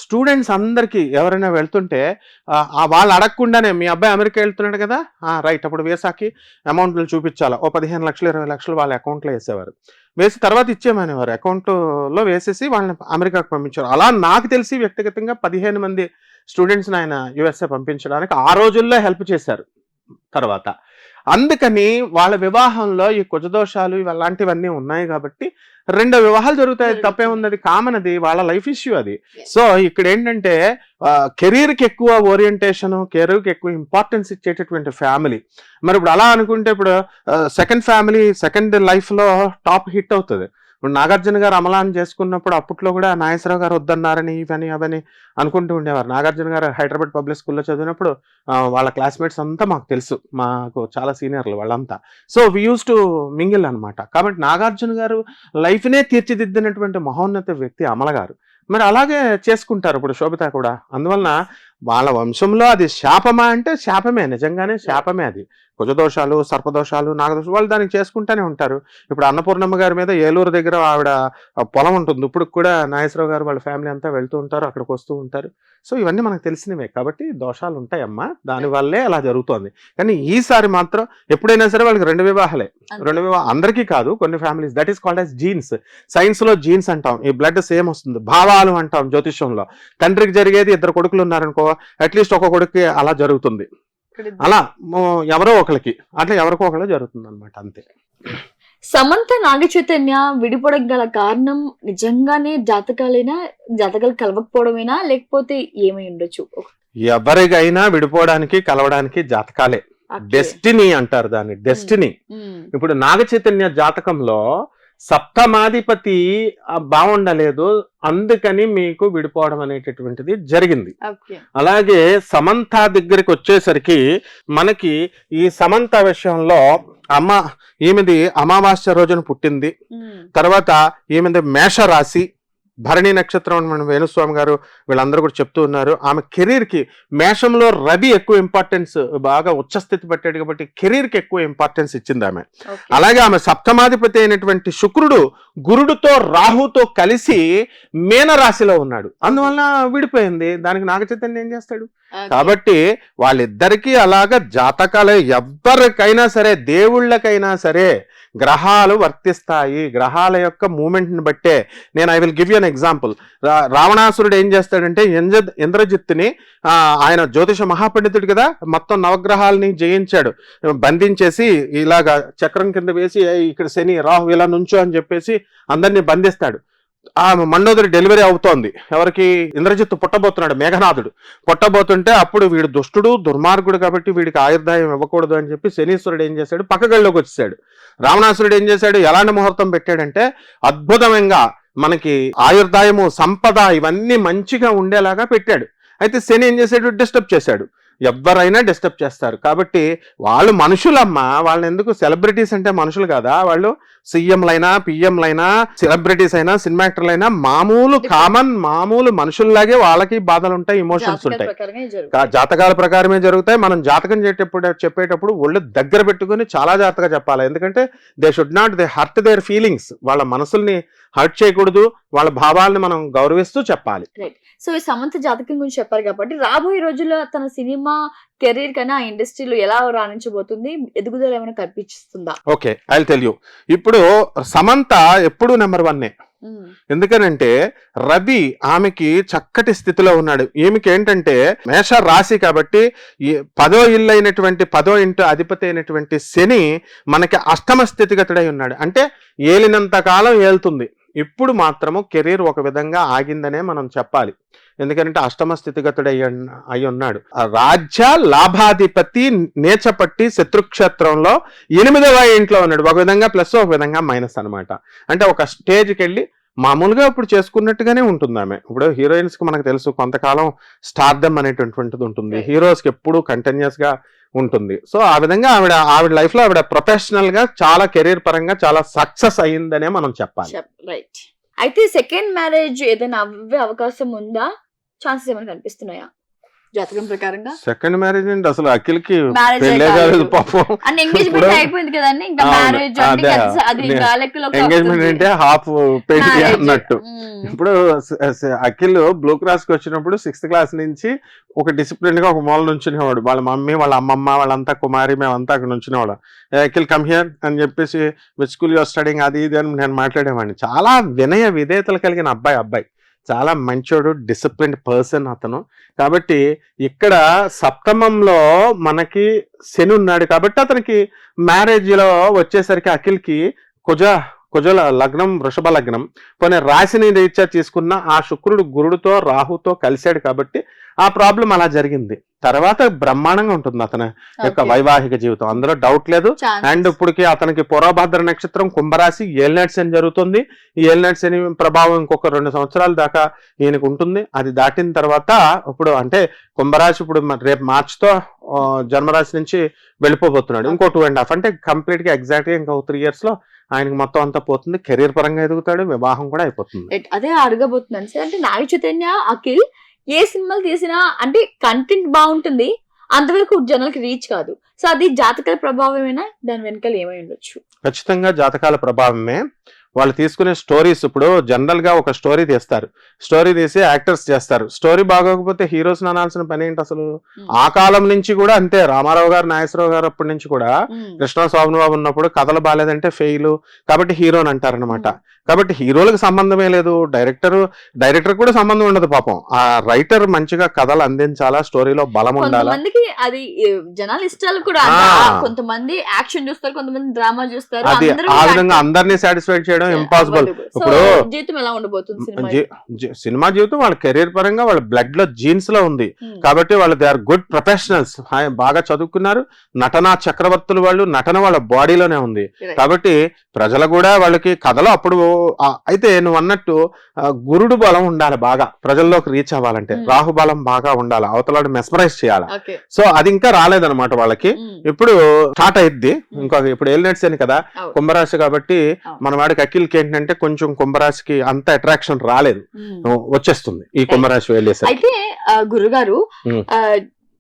స్టూడెంట్స్ అందరికీ ఎవరైనా వెళ్తుంటే వాళ్ళు అడగకుండానే, మీ అబ్బాయి అమెరికా వెళ్తున్నాడు కదా, రైట్, అప్పుడు వీసాకి అమౌంట్లు చూపించాలా, ఓ 15 లక్షలు 20 లక్షలు వాళ్ళ అకౌంట్లో వేసేవారు, వేసి తర్వాత ఇచ్చేమనేవారు, అకౌంట్లో వేసేసి వాళ్ళని అమెరికాకు పంపించారు. అలా నాకు తెలిసి వ్యక్తిగతంగా 15 మంది స్టూడెంట్స్ని ఆయన యుఎస్ఏ పంపించడానికి ఆ రోజుల్లో హెల్ప్ చేశారు. తర్వాత అందుకని వాళ్ళ వివాహంలో ఈ కుజదోషాలు ఇలాంటివన్నీ ఉన్నాయి కాబట్టి రెండో వివాహాలు జరుగుతాయి, తప్పే ఉంది, అది కామన్, అది వాళ్ళ లైఫ్ ఇష్యూ అది. సో ఇక్కడ ఏంటంటే కెరీర్కి ఎక్కువ ఓరియంటేషన్, కెరీర్కి ఎక్కువ ఇంపార్టెన్స్ ఇచ్చేటటువంటి ఫ్యామిలీ. మరి ఇప్పుడు అలా అనుకుంటే ఇప్పుడు సెకండ్ లైఫ్లో టాప్ హిట్ అవుతుంది. ఇప్పుడు నాగార్జున గారు అమలాన్ని చేసుకున్నప్పుడు అప్పట్లో కూడా నాగేశ్వరరావు గారు వద్దన్నారని ఇవని అవని అనుకుంటూ ఉండేవారు. నాగార్జున గారు హైదరాబాద్ పబ్లిక్ స్కూల్లో చదివినప్పుడు వాళ్ళ క్లాస్మేట్స్ అంతా మాకు తెలుసు, మాకు చాలా సీనియర్లు వాళ్ళంతా. So we use to mingle అనమాట. కాబట్టి నాగార్జున గారు లైఫ్నే తీర్చిదిద్దినటువంటి మహోన్నత వ్యక్తి అమల గారు. మరి అలాగే చేసుకుంటారు ఇప్పుడు శోభిత కూడా. అందువలన వాళ్ళ వంశంలో అది శాపమా అంటే శాపమే, నిజంగానే శాపమే. అది కుజదోషాలు, సర్పదోషాలు, నాగదోషాలు వాళ్ళు దానికి చేసుకుంటూనే ఉంటారు. ఇప్పుడు అన్నపూర్ణమ్మ గారి మీద ఏలూరు దగ్గర ఆవిడ పొలం ఉంటుంది, ఇప్పుడు కూడా నాగేశ్వరరావు గారు వాళ్ళ ఫ్యామిలీ అంతా వెళ్తూ ఉంటారు, అక్కడికి వస్తూ ఉంటారు. సో ఇవన్నీ మనకు తెలిసినవే కాబట్టి దోషాలు ఉంటాయమ్మా, దానివల్లే అలా జరుగుతోంది. కానీ ఈసారి మాత్రం ఎప్పుడైనా సరే వాళ్ళకి రెండు వివాహాలే. అందరికీ కాదు, కొన్ని families, that is called as jeans. Science లో జీన్స్ అంటాం, ఈ బ్లడ్ సేమ్ వస్తుంది. భావాలు అంటాం జ్యోతిష్యంలో. తండ్రికి జరిగేది, ఇద్దరు కొడుకులు ఉన్నారనుకో, అట్లీస్ట్ ఒక కొడుకు అలా జరుగుతుంది, అలా ఎవరో ఒకరికి, అట్లా ఎవరికో ఒకరు జరుగుతుంది అనమాట, అంతే. సమంత నాగ చైతన్య విడిపోవడం గల కారణం నిజంగానే జాతకాలు కలవకపోవడమేనా, లేకపోతే ఏమై ఉండొచ్చు? ఎవరికైనా విడిపోవడానికి కలవడానికి జాతకాలే, డెస్టినీ అంటారు దాన్ని, డెస్టినీ. ఇప్పుడు నాగ చైతన్య జాతకంలో సప్తమాధిపతి బాగుండలేదు, అందుకని మీకు విడిపోవడం అనేటటువంటిది జరిగింది. అలాగే సమంత దగ్గరికి వచ్చేసరికి మనకి ఈ సమంత విషయంలో ఈమెది అమావాస్య రోజున పుట్టింది. తర్వాత ఈమెది మేషరాశి, భరణి నక్షత్రం, మన వేణుస్వామి గారు వీళ్ళందరూ కూడా చెప్తూ ఉన్నారు. ఆమె కెరీర్కి మేషంలో రవి ఎక్కువ ఇంపార్టెన్స్, బాగా ఉచ్చస్థితి పట్టాడు కాబట్టి కెరీర్కి ఎక్కువ ఇంపార్టెన్స్ ఇచ్చింది ఆమె. అలాగే ఆమె సప్తమాధిపతి అయినటువంటి శుక్రుడు గురుడుతో రాహుతో కలిసి మీనరాశిలో ఉన్నాడు, అందువల్ల విడిపోయింది. దానికి నాగచైతన్య ఏం చేస్తాడు? కాబట్టి వాళ్ళిద్దరికీ అలాగా జాతకాలు, ఎవరికైనా సరే, దేవుళ్ళకైనా సరే గ్రహాలు వర్తిస్తాయి. గ్రహాల యొక్క మూమెంట్ ని బట్టే. నేను I will give you an example. రావణాసురుడు ఏం చేస్తాడంటే ఇంద్రజిత్తుని, ఆయన జ్యోతిష మహాపండితుడు కదా, మొత్తం నవగ్రహాలని జయించాడు, బంధించేసి ఇలాగా చక్రం కింద వేసి ఇక్కడ శని రాహు ఇలా నుంచో అని చెప్పేసి అందరినీ బంధిస్తాడు. ఆ మండోదరి డెలివరీ అవుతోంది, ఎవరికి? ఇంద్రజిత్తు పుట్టబోతున్నాడు, మేఘనాథుడు పుట్టబోతుంటే అప్పుడు వీడు దుష్టుడు దుర్మార్గుడు కాబట్టి వీడికి ఆయుర్దాయం ఇవ్వకూడదు అని చెప్పి శనీశ్వరుడు ఏం చేశాడు, పక్కగళ్ళలోకి వచ్చేసాడు. రావణాసురుడు ఏం చేశాడు, ఎలాంటి ముహూర్తం పెట్టాడంటే అద్భుతంగా మనకి ఆయుర్దాయము, సంపద ఇవన్నీ మంచిగా ఉండేలాగా పెట్టాడు. అయితే శని ఏం చేశాడు, డిస్టర్బ్ చేశాడు. ఎవరైనా డిస్టర్బ్ చేస్తారు కాబట్టి వాళ్ళు మనుషులమ్మా, వాళ్ళని ఎందుకు, సెలబ్రిటీస్ అంటే మనుషులు కదా, వాళ్ళు సీఎంలైనా పిఎంలైనా సెలబ్రిటీస్ అయినా సినిమా యాక్టర్లైనా మామూలు మనుషుల్లాగే వాళ్ళకి బాధలు ఉంటాయి, ఇమోషన్స్ ఉంటాయి, జాతకాల ప్రకారమే జరుగుతాయి. మనం జాతకం చెప్పేటప్పుడు ఒళ్ళు దగ్గర పెట్టుకుని చాలా జాగ్రత్తగా చెప్పాలి. ఎందుకంటే దే హర్ట్ దేర్ ఫీలింగ్స్, వాళ్ళ మనసుల్ని హర్ట్ చేయకూడదు, వాళ్ళ భావాలను మనం గౌరవిస్తూ చెప్పాలి. సో ఈ సమంత జాతకం గురించి చెప్పారు కాబట్టి రాబోయే రోజుల్లో తన సినిమా కెరీర్ కన్నా ఆ ఇండస్ట్రీలో ఎలా రాణించబోతుంది, ఎదుగుదల ఏమైనా కనిపిస్తుందా? Okay, I will tell you. ఇప్పుడు సమంత ఎప్పుడు నెంబర్ 1. ఎందుకనంటే రవి ఆమెకి చక్కటి స్థితిలో ఉన్నాడు. ఈమెకి ఏంటంటే మేష రాశి కాబట్టి 10వ ఇల్లు అయినటువంటి 10వ ఇంటి అధిపతి అయినటువంటి శని మనకి అష్టమ స్థితిగతుడై ఉన్నాడు. అంటే ఏలినంత కాలం ఏలుతుంది. ఇప్పుడు మాత్రము కెరీర్ ఒక విధంగా ఆగిందనే మనం చెప్పాలి. ఎందుకంటే అష్టమ స్థితిగతుడు అయి ఉన్నాడు. రాజ్య లాభాధిపతి నేచపట్టి శత్రుక్షేత్రంలో 8వ ఇంట్లో ఉన్నాడు. ఒక విధంగా ప్లస్, ఒక విధంగా మైనస్ అనమాట. అంటే ఒక స్టేజ్కి వెళ్ళి మామూలుగా ఇప్పుడు చేసుకున్నట్టుగానే ఉంటుంది ఆమె. ఇప్పుడు హీరోయిన్స్ కి మనకు తెలుసు కొంతకాలం స్టార్డమ్ అనేటువంటిది ఉంటుంది, హీరోస్ కి ఎప్పుడు కంటిన్యూస్ గా ఉంటుంది. సో ఆ విధంగా ఆవిడ లైఫ్ లో ఆవిడ ప్రొఫెషనల్ గా చాలా కెరీర్ పరంగా చాలా సక్సెస్ అయ్యిందనే మనం చెప్పాలి. రైట్. అయితే సెకండ్ మ్యారేజ్ ఏదైనా అవ్వే అవకాశం ఉందా? ఛాన్సెస్ ఏమైనా కనిపిస్తున్నాయా జాతకం ప్రకారంగా? సెకండ్ మ్యారేజ్ అంటే అసలు అఖిల్కి పెళ్ళే కాలేదు పాపం. ఎంగేజ్మెంట్ అంటే హాఫ్ పెళ్లి అన్నట్టు. ఇప్పుడు అఖిల్ బ్లూ క్రాస్ కి వచ్చినప్పుడు 6th క్లాస్ నుంచి ఒక డిసిప్లిన్ గా ఒక మూల నుంచునేవాడు. వాళ్ళ మమ్మీ, వాళ్ళ అమ్మమ్మ, వాళ్ళంతా కుమారి, మేమంతా అక్కడ నుంచునేవాడు. అఖిల్ కమ్ హియర్ అని చెప్పేసి విచ్ స్కూల్ యువర్ స్టడీయింగ్ అది ఇది అని నేను మాట్లాడేవాడిని. చాలా వినయ విధేయతలు కలిగిన అబ్బాయి చాలా మంచోడు, డిసిప్లిన్డ్ పర్సన్ అతను. కాబట్టి ఇక్కడ సప్తమంలో మనకి శని ఉన్నాడు కాబట్టి అతనికి మ్యారేజ్ లో వచ్చేసరికి అఖిల్కి కుజల లగ్నం వృషభ లగ్నం, కొన్ని రాశిని రీత్యా తీసుకున్న ఆ శుక్రుడు గురుడితో రాహుతో కలిశాడు కాబట్టి ఆ ప్రాబ్లం అలా జరిగింది. తర్వాత బ్రహ్మాండంగా ఉంటుంది అతని యొక్క వైవాహిక జీవితం, అందులో డౌట్ లేదు. అండ్ ఇప్పటికి అతనికి పూర్వభద్ర నక్షత్రం కుంభరాశి ఏలినాటి శని జరుగుతుంది. ఈ ఏలినాటి శని ప్రభావం ఇంకొక 2 సంవత్సరాల దాకా ఈయనకు ఉంటుంది. అది దాటిన తర్వాత ఇప్పుడు అంటే కుంభరాశి ఇప్పుడు రేపు మార్చితో జన్మరాశి నుంచి వెళ్ళిపోబోతున్నాడు. ఇంకో 2.5 అంటే కంప్లీట్ గా ఎగ్జాక్ట్ గా ఇంకో 3 years లో ఆయనకి మొత్తం అంతా పోతుంది. కెరీర్ పరంగా ఎదుగుతాడు, వివాహం కూడా అయిపోతుంది. అదే అడగబోతున్నాను సార్. అంటే నాగ చైతన్య అఖిల్ ఏ సినిమాలు తీసినా అంటే కంటెంట్ బాగుంటుంది, అంతవరకు జనాలకి రీచ్ కాదు. సో అది జాతకాల ప్రభావమేనా? దాని వెనకాల ఏమై ఉండొచ్చు? ఖచ్చితంగా జాతకాల ప్రభావమే. వాళ్ళు తీసుకునే స్టోరీస్, ఇప్పుడు జనరల్ గా ఒక స్టోరీ తీస్తారు, స్టోరీ తీసి యాక్టర్స్ చేస్తారు. స్టోరీ బాగోకపోతే హీరోస్ అనాల్సిన పని ఏంటి అసలు? ఆ కాలం నుంచి కూడా అంతే. రామారావు గారు, నాగేశ్వరరావు గారు అప్పటి నుంచి కూడా కృష్ణ శోభనబాబు ఉన్నప్పుడు కథలు బాగాలేదంటే ఫెయిల్ కాబట్టి హీరోని అంటారనమాట. కాబట్టి హీరోలకు సంబంధమే లేదు, డైరెక్టర్ కూడా సంబంధం ఉండదు పాపం. ఆ రైటర్ మంచిగా కథలు అందించాలా, స్టోరీలో బలం ఉండాలి. అది జనాల ఇష్టాలు కూడా. కొంతమంది యాక్షన్ చూస్తారు, కొంతమంది డ్రామా చూస్తారు. అది ఆ విధంగా అందరినీ సాటిస్ఫైడ్ చేయడం ఇంపాసిబుల్. ఇప్పుడు జీవితం ఎలా ఉండబోతుంది? సినిమా జీవితం వాళ్ళ కెరీర్ పరంగా వాళ్ళ బ్లడ్ లో జీన్స్ లో ఉంది కాబట్టి వాళ్ళు దే ఆర్ గుడ్ ప్రొఫెషనల్స్, బాగా చదువుకున్నారు, నటనా చక్రవర్తులు వాళ్ళు. నటన వాళ్ళ బాడీలోనే ఉంది కాబట్టి ప్రజలు కూడా వాళ్ళకి కథలో అప్పుడు. అయితే నువ్వు అన్నట్టు గురుడు బలం ఉండాలి బాగా ప్రజల్లోకి రీచ్ అవ్వాలంటే, రాహు బలం బాగా ఉండాలి, అవతలాడు మెస్మరైజ్ చేయాలి. సో అది ఇంకా రాలేదన్నమాట వాళ్ళకి. ఇప్పుడు స్టార్ట్ అయిద్ది. ఇంకొక ఇప్పుడు ఏలినాటి శని కదా, కుంభరాశి కాబట్టి మన వాడికి అఖిల్కి ఏంటంటే కొంచెం కుంభరాశికి అంత అట్రాక్షన్ రాలేదు, వచ్చేస్తుంది ఈ కుంభరాశి వెళ్ళేసరికి. అయితే గురుగారు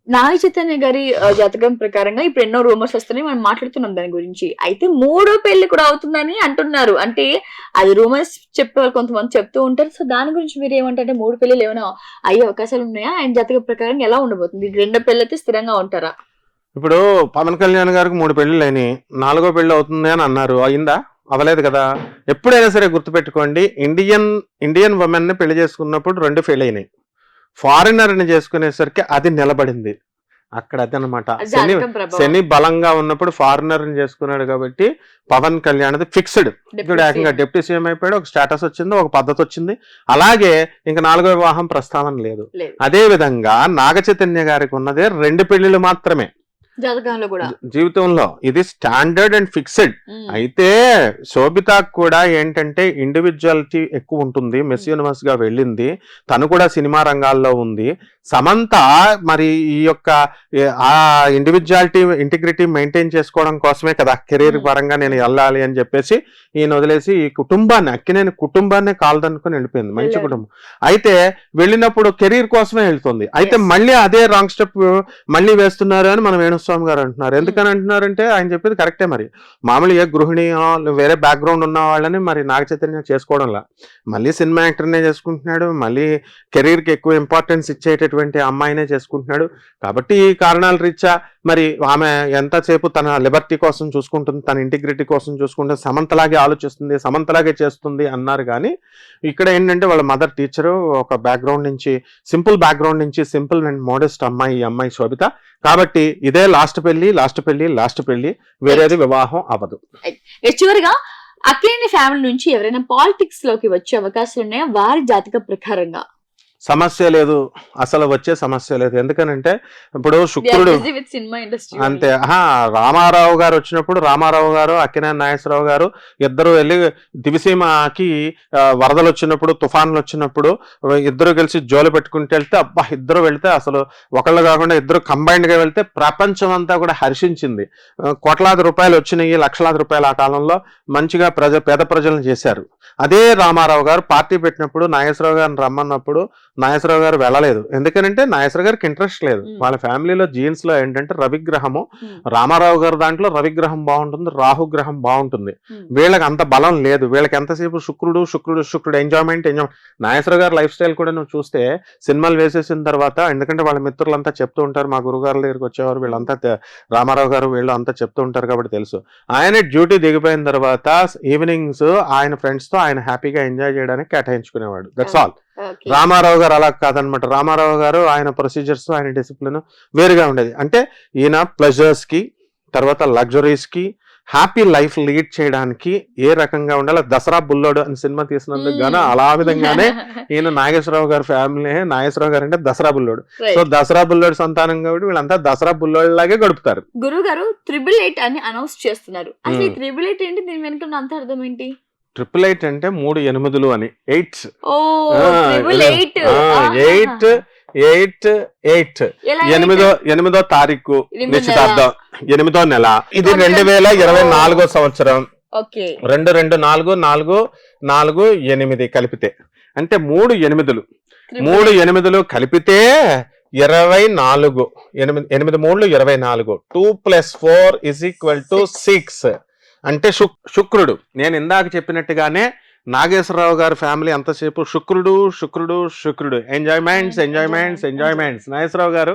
నాగ చైతన్య గారి జాతకం ప్రకారంగా ఇప్పుడు ఎన్నో రూమర్స్ వస్తున్నాయి, మనం మాట్లాడుతున్నాం దాని గురించి. అయితే 3వ పెళ్లి కూడా అవుతుందని అంటున్నారు. అంటే అది రూమర్స్ చెప్పేవాళ్ళు కొంతమంది చెప్తూ ఉంటారు. సో దాని గురించి మీరు ఏమంటారంటే 3 పెళ్లిలు ఏమైనా అయ్యే అవకాశాలు ఉన్నాయా? ఆయన జాతకం ప్రకారం ఎలా ఉండబోతుంది? 2వ పెళ్లి అయితే స్థిరంగా ఉంటారా? ఇప్పుడు పవన్ కళ్యాణ్ గారికి 3 పెళ్లిళ్ళు అయినాయి, 4వ పెళ్లి అవుతుంది అని అన్నారు. అయిందా? అవలేదు కదా. ఎప్పుడైనా సరే గుర్తుపెట్టుకోండి, ఇండియన్ ఉమెన్ ని పెళ్లి చేసుకున్నప్పుడు 2 ఫెయిల్ అయినాయి. ఫారినర్ ని చేసుకునేసరికి అది నిలబడింది. అక్కడ అది అనమాట. శని బలంగా ఉన్నప్పుడు ఫారినర్ ని చేసుకున్నాడు కాబట్టి పవన్ కళ్యాణ్ అది ఫిక్స్డ్. ఇప్పుడు ఏకంగా డిప్యూటీ సీఎం అయిపోయాడు, ఒక స్టేటస్ వచ్చింది, ఒక పద్ధతి వచ్చింది. అలాగే ఇంకా 4వ వివాహం ప్రస్తావన లేదు. అదే విధంగా నాగ చైతన్య గారికి ఉన్నదే 2 పెళ్లిళ్ళు మాత్రమే జీవితంలో. ఇది స్టాండర్డ్ అండ్ ఫిక్స్డ్. అయితే శోభిత కూడా ఏంటంటే ఇండివిజువాలిటీ ఎక్కువ ఉంటుంది, మిస్ యూనివర్స్ గా వెళ్ళింది, తను కూడా సినిమా రంగాల్లో ఉంది. సమంత మరి ఈ యొక్క ఆ ఇండివిజువాలిటీ ఇంటిగ్రిటీ మెయింటైన్ చేసుకోవడం కోసమే కదా కెరీర్ పరంగా నేను వెళ్ళాలి అని చెప్పేసి ఈయన వదిలేసి ఈ కుటుంబాన్ని, అక్కినేని కుటుంబాన్ని కాలుదనుకుని వెళ్ళిపోయింది. మంచి కుటుంబం. అయితే వెళ్ళినప్పుడు కెరీర్ కోసమే వెళ్తుంది. అయితే మళ్ళీ అదే రాంగ్ స్టెప్ మళ్ళీ వేస్తున్నారు అని మనం ఏడుస్తున్నాం వేణుస్వామి గారు అంటున్నారు. ఎందుకని అంటున్నారంటే ఆయన చెప్పేది కరెక్టే. మరి మామూలుగా గృహిణి వేరే బ్యాక్గ్రౌండ్ ఉన్న వాళ్ళని మరి నాగ చైతన్య చేసుకోవడంలా, మళ్ళీ సినిమా యాక్టర్నే చేసుకుంటున్నాడు, మళ్ళీ కెరీర్కి ఎక్కువ ఇంపార్టెన్స్ ఇచ్చేటటువంటి అమ్మాయినే చేసుకుంటున్నాడు. కాబట్టి ఈ కారణాల రీత్యా మరి ఆమె ఎంతసేపు తన లిబర్టీ కోసం చూసుకుంటుంది, తన ఇంటిగ్రిటీ కోసం చూసుకుంటుంది, సమంతలాగే ఆలోచిస్తుంది, సమంతలాగే చేస్తుంది అన్నారు. కానీ ఇక్కడ ఏంటంటే వాళ్ళ మదర్ టీచరు, ఒక బ్యాక్గ్రౌండ్ నుంచి సింపుల్ బ్యాక్గ్రౌండ్ నుంచి సింపుల్ అండ్ మోడెస్ట్ అమ్మాయి ఈ అమ్మాయి శోభిత. కాబట్టి ఇదే లాస్ట్ పెళ్లి, వేరేది వివాహం అవ్వదు. చివరిగా అక్కినేని ఫ్యామిలీ నుంచి ఎవరైనా పాలిటిక్స్ లోకి వచ్చే అవకాశాలు ఉన్నాయా వారి జాతక ప్రకారంగా? సమస్య లేదు, అసలు వచ్చే సమస్య లేదు. ఎందుకనంటే ఇప్పుడు శుక్రుడు అంతే. రామారావు గారు వచ్చినప్పుడు రామారావు గారు, అక్కినేని నాగేశ్వరరావు గారు ఇద్దరు వెళ్ళి దివిసీమకి వరదలు వచ్చినప్పుడు, తుఫాన్లు వచ్చినప్పుడు ఇద్దరు కలిసి జోలు పెట్టుకుంటూ వెళ్తే, అబ్బా ఇద్దరు వెళ్తే అసలు ఒకళ్ళు కాకుండా ఇద్దరు కంబైన్డ్ గా వెళ్తే ప్రపంచం అంతా కూడా హర్షించింది. కోట్లాది రూపాయలు వచ్చినాయి, లక్షలాది రూపాయలు ఆ కాలంలో మంచిగా పేద ప్రజలను చేశారు. అదే రామారావు గారు పార్టీ పెట్టినప్పుడు నాగేశ్వరరావు గారిని రమ్మన్నప్పుడు నాగేశ్వరరావు గారు వెళ్ళలేదు. ఎందుకనంటే నాగేశ్వర గారికి ఇంట్రెస్ట్ లేదు. వాళ్ళ ఫ్యామిలీలో జీన్స్ లో ఏంటంటే రవిగ్రహము, రామారావు గారు దాంట్లో రవిగ్రహం బాగుంటుంది, రాహుగ్రహం బాగుంటుంది. వీళ్ళకి అంత బలం లేదు. వీళ్ళకి ఎంతసేపు శుక్రుడు ఎంజాయ్మెంట్. నాగేశ్వర గారి లైఫ్ స్టైల్ కూడా నువ్వు చూస్తే సినిమాలు వేసేసిన తర్వాత, ఎందుకంటే వాళ్ళ మిత్రులంతా చెప్తూ ఉంటారు, మా గురుగారు దగ్గరికి వచ్చేవారు వీళ్ళంతా, రామారావు గారు వీళ్ళు అంతా చెప్తూ ఉంటారు కాబట్టి తెలుసు. ఆయన డ్యూటీ దిగిపోయిన తర్వాత ఈవినింగ్స్ ఆయన ఫ్రెండ్స్ తో ఆయన హ్యాపీగా ఎంజాయ్ చేయడానికి కేటాయించుకునేవాడు. That's all. రామారావు గారు అలా కాదనమాట. రామారావు గారు ఆయన ప్రొసీజర్స్, ఆయన డిసిప్లిన్ వేరుగా ఉండేది. అంటే ఈయన ప్లెజర్స్ కి, తర్వాత లగ్జరీస్ కి, హ్యాపీ లైఫ్ లీడ్ చేయడానికి ఏ రకంగా ఉండాలి. దసరా బుల్లోడు అని సినిమా తీసినందుకు గాను అలా విధంగానే ఈయన నాగేశ్వరరావు గారి ఫ్యామిలీ, నాగేశ్వరరావు గారు అంటే దసరా బుల్లోడు. సో దసరా బుల్లోడు సంతానం కాబట్టి వీళ్ళంతా దసరా బుల్లోడు లాగే గడుపుతారు. గురువు గారు 888 అని అనౌన్స్ చేస్తున్నారు. అసలు 888 ఏంటి? దీని వెనుక అంత అర్థం ఏంటి? 888 అంటే 3 8 అని, 8 8వ తారీఖు నిశ్చితార్థం, 8వ నెల. ఇది 2024 సంవత్సరం. 2 కలిపితే అంటే 3 8 కలిపితే 24. 8 3 24. 2 + 4 = 6. అంటే శుక్రుడు. నేను ఇందాక చెప్పినట్టుగానే నాగేశ్వరరావు గారి ఫ్యామిలీ అంతసేపు శుక్రుడు ఎంజాయ్మెంట్స్. నాగేశ్వరరావు గారు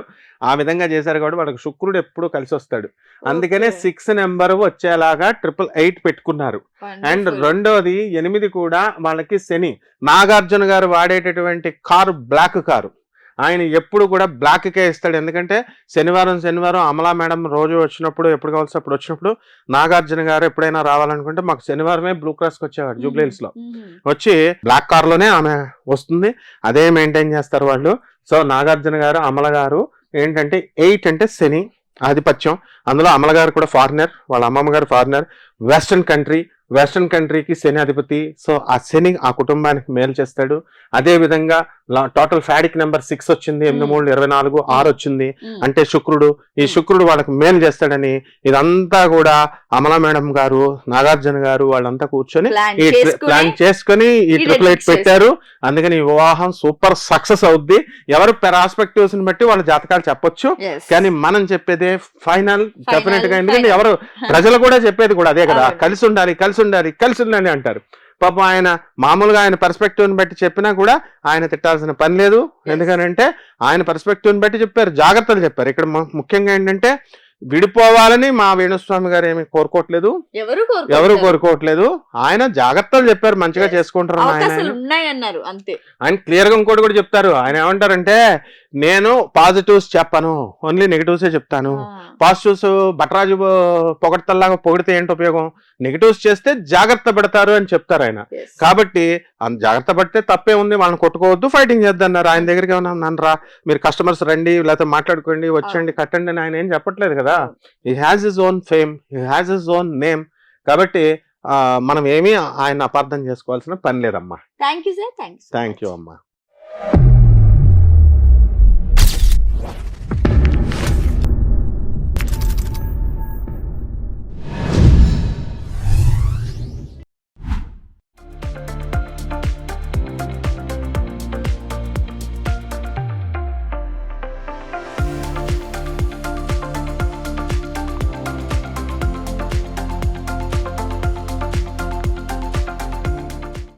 ఆ విధంగా చేశారు కాబట్టి వాళ్ళకి శుక్రుడు ఎప్పుడు కలిసి వస్తాడు. అందుకనే 6 నెంబర్ వచ్చేలాగా 888 పెట్టుకున్నారు. అండ్ రెండోది 8 కూడా వాళ్ళకి శని. నాగార్జున గారు వాడేటటువంటి కారు బ్లాక్ కారు. ఆయన ఎప్పుడు కూడా బ్లాక్ కే ఇస్తాడు. ఎందుకంటే శనివారం అమలా మేడం రోజు వచ్చినప్పుడు, ఎప్పుడు కావాల్సి అప్పుడు వచ్చినప్పుడు, నాగార్జున గారు ఎప్పుడైనా రావాలనుకుంటే మాకు శనివారమే బ్లూ క్రాస్కి వచ్చేవాడు. జూబ్లీహిల్స్ లో వచ్చి బ్లాక్ కార్ లోనే ఆమె వస్తుంది, అదే మెయింటైన్ చేస్తారు వాళ్ళు. సో నాగార్జున గారు, అమల గారు ఏంటంటే 8 అంటే శని ఆధిపత్యం. అందులో అమల గారు కూడా ఫారినర్, వాళ్ళ అమ్మమ్మ గారు ఫారినర్. వెస్టర్న్ కంట్రీకి శని అధిపతి. సో ఆ శని ఆ కుటుంబానికి మేలు చేస్తాడు. అదే విధంగా టోటల్ ఫ్యాడిక్ నెంబర్ 6 వచ్చింది, 8 3 24, 6 వచ్చింది. అంటే శుక్రుడు. ఈ శుక్రుడు వాళ్ళకి మేలు చేస్తాడని ఇదంతా కూడా అమలా మేడం గారు, నాగార్జున గారు వాళ్ళంతా కూర్చొని ప్లాన్ చేసుకుని ఈ 888 పెట్టారు. అందుకని ఈ వివాహం సూపర్ సక్సెస్ అవుద్ది. ఎవరు పెరాస్పెక్టివ్స్ ని బట్టి వాళ్ళ జాతకాలు చెప్పొచ్చు, కానీ మనం చెప్పేదే ఫైనల్ డెఫినెట్ గా. ఎందుకంటే ఎవరు ప్రజలు కూడా చెప్పేది కూడా అదే కదా, కలిసి ఉండాలి అంటారు. పాపం ఆయన మామూలుగా ఆయన పర్స్పెక్టివ్ ని బట్టి చెప్పినా కూడా ఆయన తిట్టాల్సిన పని లేదు. ఎందుకనంటే ఆయన పర్స్పెక్టివ్ ని బట్టి చెప్పారు, జాగ్రత్తలు చెప్పారు. ఇక్కడ ముఖ్యంగా ఏంటంటే విడిపోవాలని మా వేణుస్వామి గారు ఏమి కోరుకోవట్లేదు, ఎవరు కోరుకోవట్లేదు. ఆయన జాగ్రత్తలు చెప్పారు, మంచిగా చేసుకుంటారు ఆయన క్లియర్ గా. ఇంకోటి కూడా చెప్తారు. ఆయన ఏమంటారంటే, నేను పాజిటివ్స్ చెప్పను, ఓన్లీ నెగిటివ్సే చెప్తాను. పాజిటివ్స్ బట్రాజు పొగడతల్లాగా పొగిడితే ఏంటి ఉపయోగం, నెగిటివ్స్ చేస్తే జాగ్రత్త పడతారు అని చెప్తారు ఆయన. కాబట్టి జాగ్రత్త పడితే తప్పే ఉంది, వాళ్ళని కొట్టుకోవద్దు, ఫైటింగ్ చేద్దన్నారు. ఆయన దగ్గరికి ఏమన్నా నన్ను రా, మీరు కస్టమర్స్ రండి, లేకపోతే మాట్లాడుకోండి, వచ్చండి, కట్టండి అని ఆయన ఏం చెప్పట్లేదు కదా. He has his own fame, he has his own name. కాబట్టి మనం ఏమీ ఆయన అపార్థం చేసుకోవాల్సిన పని లేదమ్మా. Thank you sir. Thank you అమ్మా.